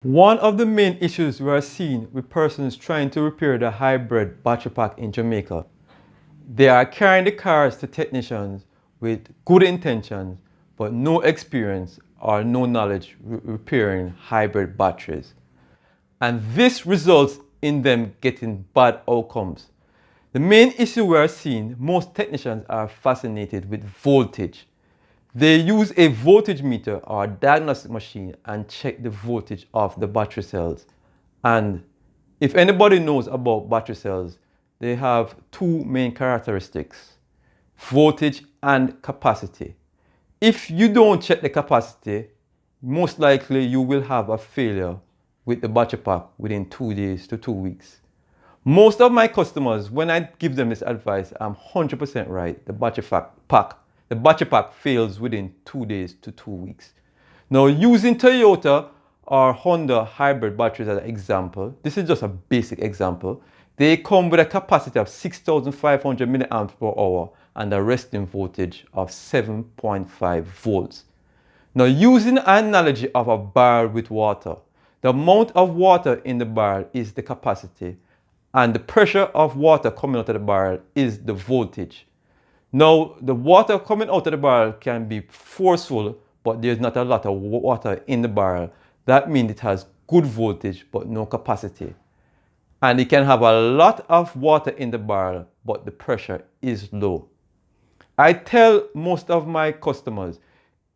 One of the main issues we are seeing with persons trying to repair the hybrid battery pack in Jamaica, they are carrying the cars to technicians with good intentions but no experience or no knowledge repairing hybrid batteries. And this results in them getting bad outcomes. The main issue we are seeing, most technicians are fascinated with voltage. They use a voltage meter or diagnostic machine and check the voltage of the battery cells. And if anybody knows about battery cells, they have two main characteristics: voltage and capacity. If you don't check the capacity, most likely you will have a failure with the battery pack within 2 days to 2 weeks. Most of my customers, when I give them this advice, I'm 100% right. The battery pack fails within 2 days to 2 weeks. Now, using Toyota or Honda hybrid batteries as an example, this is just a basic example. They come with a capacity of 6,500 milliamps per hour and a resting voltage of 7.5 volts. Now, using an analogy of a barrel with water, the amount of water in the barrel is the capacity, and the pressure of water coming out of the barrel is the voltage. Now, the water coming out of the barrel can be forceful, but there's not a lot of water in the barrel. That means it has good voltage, but no capacity. And it can have a lot of water in the barrel, but the pressure is low. I tell most of my customers,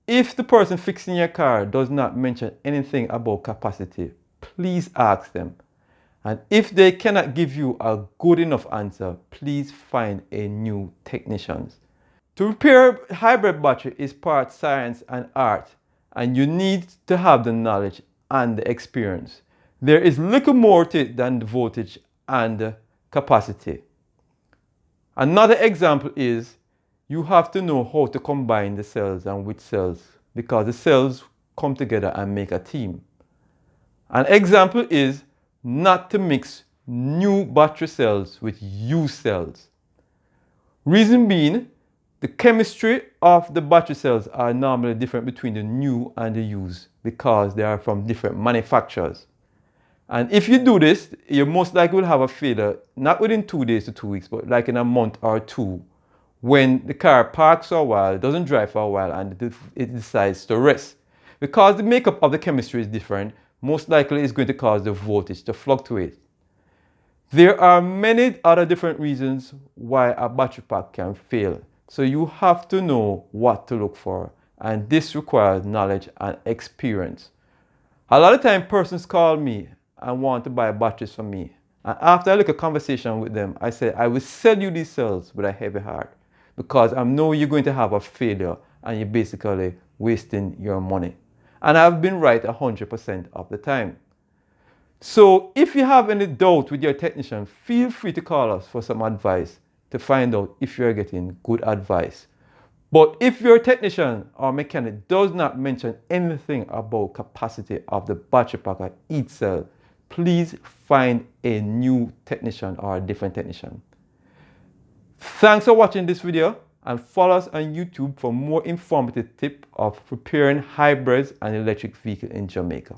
if the person fixing your car does not mention anything about capacity, please ask them. And if they cannot give you a good enough answer, please find a new technician. To repair a hybrid battery is part science and art, and you need to have the knowledge and the experience. There is little more to it than the voltage and the capacity. Another example is you have to know how to combine the cells and which cells, because the cells come together and make a team. An example is not to mix new battery cells with used cells. Reason being, the chemistry of the battery cells are normally different between the new and the used because they are from different manufacturers. And if you do this, you most likely will have a failure, not within 2 days to 2 weeks, but like in a month or two, when the car parks for a while, doesn't drive for a while, and it decides to rest. Because the makeup of the chemistry is different, most likely it's going to cause the voltage to fluctuate. There are many other different reasons why a battery pack can fail. So you have to know what to look for, and this requires knowledge and experience. A lot of times persons call me and want to buy batteries from me. And after a little conversation with them, I said, I will sell you these cells with a heavy heart because I know you're going to have a failure and you're basically wasting your money. And I've been right 100% of the time. So if you have any doubt with your technician, feel free to call us for some advice to find out if you're getting good advice. But if your technician or mechanic does not mention anything about capacity of the battery pack at each cell, please find a new technician or a different technician. Thanks for watching this video, and follow us on YouTube for more informative tips of repairing hybrids and electric vehicles in Jamaica.